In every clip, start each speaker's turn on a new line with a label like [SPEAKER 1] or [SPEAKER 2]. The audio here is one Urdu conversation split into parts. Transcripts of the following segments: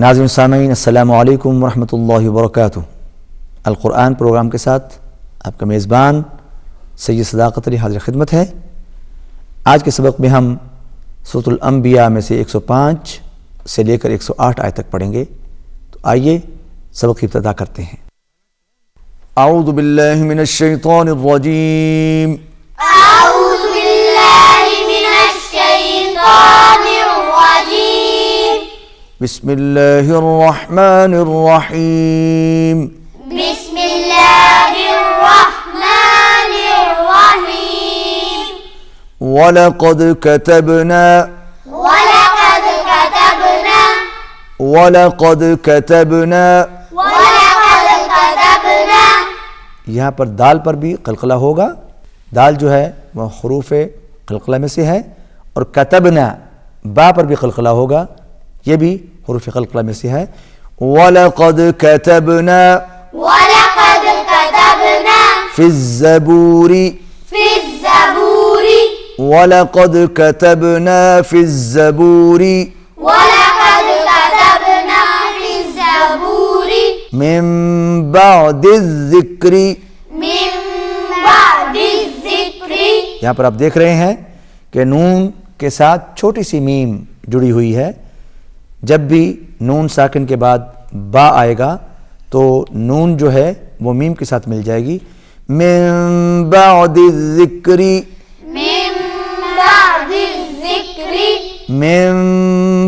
[SPEAKER 1] ناظرین سامعین السلام علیکم ورحمۃ اللہ وبرکاتہ۔ القرآن پروگرام کے ساتھ آپ کا میزبان سید صداقت علی حاضر خدمت ہے۔ آج کے سبق میں ہم سورۃ الانبیاء میں سے 105 سے لے کر 108 آیت تک پڑھیں گے، تو آئیے سبق کی ابتدا کرتے ہیں۔ اعوذ باللہ من الشیطان الرجیم،
[SPEAKER 2] أعوذ بالله من الشيطان الرجيم،
[SPEAKER 1] بسم اللہ الرحمن الرحیم۔
[SPEAKER 2] بسم الله الرحمن الرحيم،
[SPEAKER 1] وَلَقَدْ كَتَبْنَا
[SPEAKER 2] ولقد كتبنا
[SPEAKER 1] وَلَقَدْ كَتَبْنَا
[SPEAKER 2] ولقد كتبنا
[SPEAKER 1] یہاں پر دال پر بھی قلقلہ ہوگا۔ دال جو ہے وہ حروف قلقلہ میں سے ہے، اور کتبنا با پر بھی قلقلہ ہوگا، یہ بھی حروف قلقلہ میں سے ہے۔ وَلَقَدْ كَتَبْنَا
[SPEAKER 2] ولقد كتبنا
[SPEAKER 1] فِي الزَّبُورِ
[SPEAKER 2] في الزبور
[SPEAKER 1] وَلَقَدْ كَتَبْنَا فِي الزَّبُورِ
[SPEAKER 2] ولقد كتبنا في الزبور
[SPEAKER 1] مِن بَعْدِ الذِّكْرِ۔
[SPEAKER 2] من بعد الذكر،
[SPEAKER 1] یہاں پر آپ دیکھ رہے ہیں کہ نون کے ساتھ چھوٹی سی میم جڑی ہوئی ہے۔ جب بھی نون ساکن کے بعد با آئے گا تو نون جو ہے وہ میم کے ساتھ مل جائے گی۔ من بعد الذکر،
[SPEAKER 2] من بعد الذكر،
[SPEAKER 1] من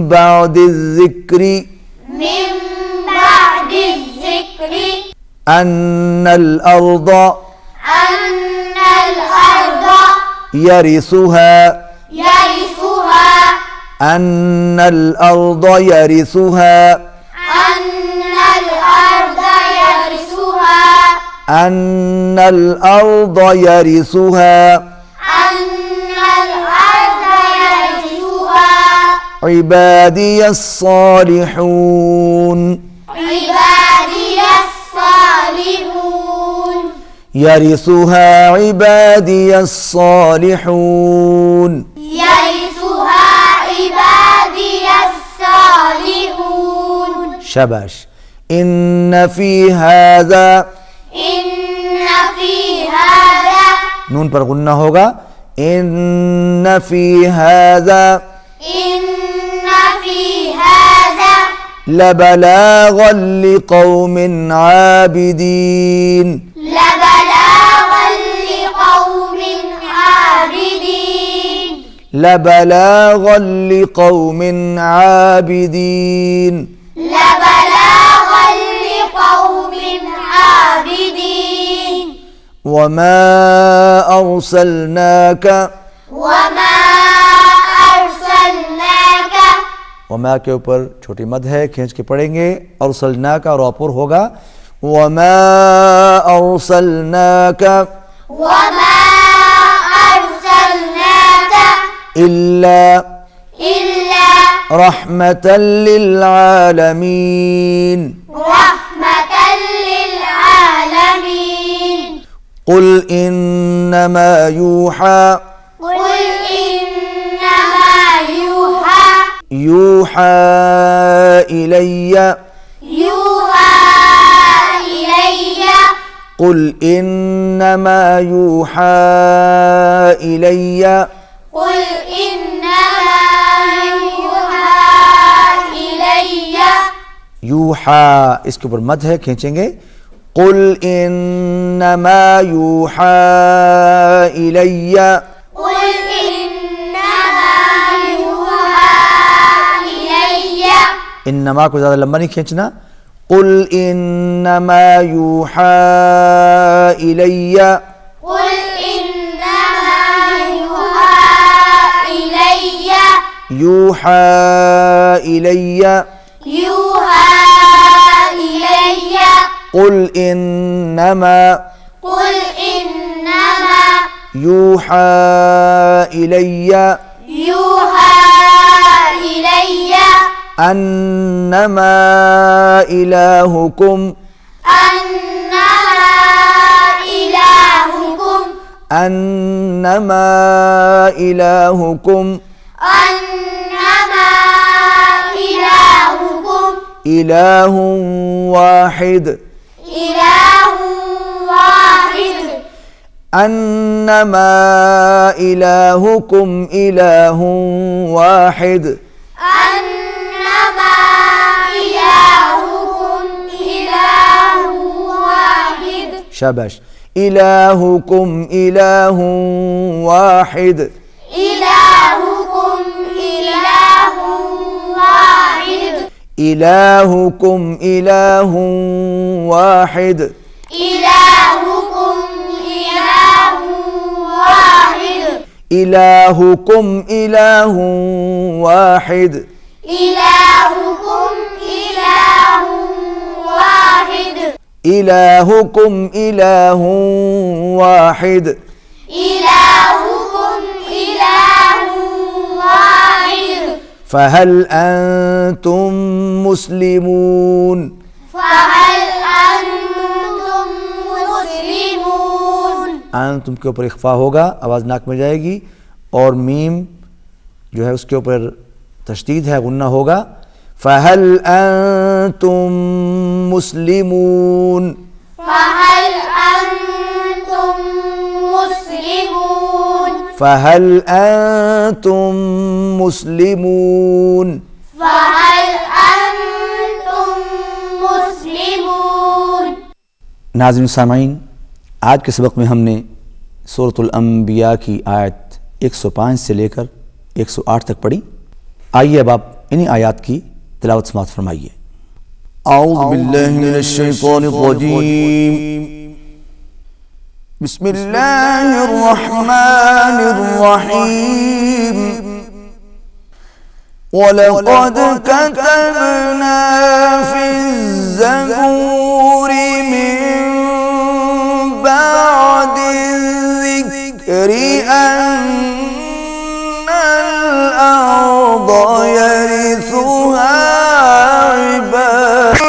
[SPEAKER 1] بعد الذکر
[SPEAKER 2] من بعد الذكر،
[SPEAKER 1] ان الارض
[SPEAKER 2] أن الأرض
[SPEAKER 1] يرثها
[SPEAKER 2] يرثها
[SPEAKER 1] ان الارض يرثها
[SPEAKER 2] أن الأرض يرثها
[SPEAKER 1] ان الارض يرثها
[SPEAKER 2] أن الأرض يرثها
[SPEAKER 1] عبادي الصالحون
[SPEAKER 2] عبادي الصالحون
[SPEAKER 1] يرثها عبادي الصالحون۔
[SPEAKER 2] يرثها عبادي الصالحون۔
[SPEAKER 1] شاباش۔ ان في هذا،
[SPEAKER 2] إن في هذا
[SPEAKER 1] نون پر غنہ ہوگا، ان في هذا
[SPEAKER 2] إن في هذا
[SPEAKER 1] لبلاغا لقوم عابدين،
[SPEAKER 2] لبلاغا لقوم عابدين،
[SPEAKER 1] لبلاغا لقوم عابدين۔
[SPEAKER 2] لبلاغا لقوم عابدين،
[SPEAKER 1] وما أرسلناك،
[SPEAKER 2] وما أرسلناك
[SPEAKER 1] وما کے اوپر چھوٹی مد ہے، کھینچ کے پڑھیں گے، ارسلناک اور اوپر ہوگا وما ارسلناک
[SPEAKER 2] وما أرسلناك
[SPEAKER 1] الا
[SPEAKER 2] إلا
[SPEAKER 1] رحمة للعالمين۔
[SPEAKER 2] رحمة للعالمين،
[SPEAKER 1] قل انما يوحى
[SPEAKER 2] قل إنما
[SPEAKER 1] يوحى إلي
[SPEAKER 2] يوحى إلي
[SPEAKER 1] قل انما يوحى إلي
[SPEAKER 2] قل إنما يوحى إلي
[SPEAKER 1] یوحا اس کے اوپر مد ہے، کھینچیں گے۔ قل انما یوحا الی،
[SPEAKER 2] قل إنما يوحى إلي
[SPEAKER 1] انما کو زیادہ لمبا نہیں کھینچنا۔ قل انما یوحا الی
[SPEAKER 2] قل إنما يوحى إلي
[SPEAKER 1] یوحا الی
[SPEAKER 2] يوحى إلي
[SPEAKER 1] قل انما
[SPEAKER 2] قل إنما
[SPEAKER 1] یوحا الی
[SPEAKER 2] يوحى إلي
[SPEAKER 1] انما الہکم
[SPEAKER 2] أنما إلهكم
[SPEAKER 1] انما الہکم
[SPEAKER 2] أنما إلهكم
[SPEAKER 1] إله واحد
[SPEAKER 2] إله واحد
[SPEAKER 1] أنما إلهكم إله واحد
[SPEAKER 2] أنما إلهكم إله واحد
[SPEAKER 1] شاباش إلهكم إله واحد
[SPEAKER 2] إلهكم إله واحد
[SPEAKER 1] إلهكم إله واحد
[SPEAKER 2] إلهكم إله واحد
[SPEAKER 1] إلهكم إله واحد
[SPEAKER 2] إلهكم إله واحد
[SPEAKER 1] إلهكم إله واحد
[SPEAKER 2] إلهكم إله واحد
[SPEAKER 1] فهل أنتم مسلمون
[SPEAKER 2] فهل أنتم مسلمون
[SPEAKER 1] أنتم کے اوپر اخفا ہوگا، آواز ناک میں جائے گی، اور میم جو ہے اس کے اوپر تشدید ہے، غنہ ہوگا. فهل أنتم مسلمون
[SPEAKER 2] فهل أنتم مسلمون
[SPEAKER 1] فهل أنتم مسلمون
[SPEAKER 2] فهل أنتم مسلمون
[SPEAKER 1] ناظرین سامعین، آج کے سبق میں ہم نے سورۃ الانبیاء کی آیت 105 سے لے کر 108 تک پڑھی. آئیے اب آپ انہی آیات کی تلاوت سماعت فرمائیے. اعوذ باللہ من الشیطان الرجیم، بسم اللہ الرحمن الرحیم. وَلَقَدْ كَتَبْنَا فِي الزَّبُورِ مِن بَعْدِ الذِّكْرِ أَنَّ الْأَرْضَ يَرِثُهَا عِبَادِي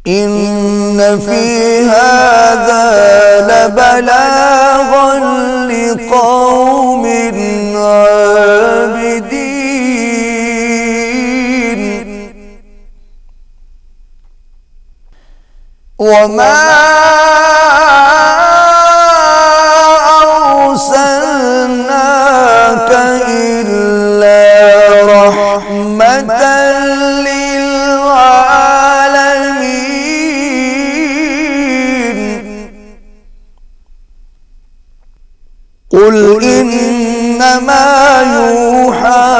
[SPEAKER 1] إِنَّ فِي هَذَا لَبَلَاغًا لِقَوْمٍ عَابِدِينَ وَمَا أَرْسَلْنَاكَ إِلَّا رَحْمَةً لِلْعَالَمِينَ قُلْ إِنَّمَا يُوحَى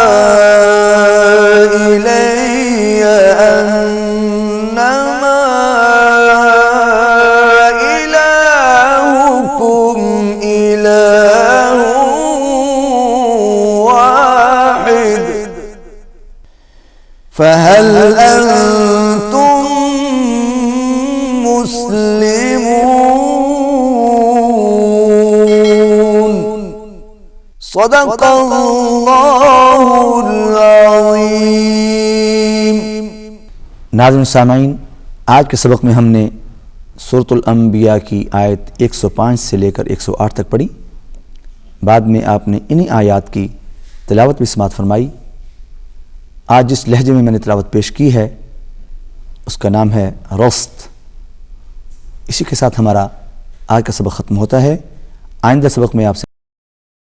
[SPEAKER 1] إِلَيَّ أَنَّمَا إِلَٰهُكُمْ إِلَٰهٌ وَاحِدٌ فَهَلْ أَنتُم مسلمون صدق اللہ العظیم. ناظرین سامعین، آج کے سبق میں ہم نے سورۃ الانبیاء کی آیت 105 سے لے کر 108 تک پڑھی. بعد میں آپ نے انہی آیات کی تلاوت بھی سماعت فرمائی. آج جس لہجے میں نے تلاوت پیش کی ہے اس کا نام ہے رست. اسی کے ساتھ ہمارا آج کا سبق ختم ہوتا ہے. آئندہ سبق میں آپ سے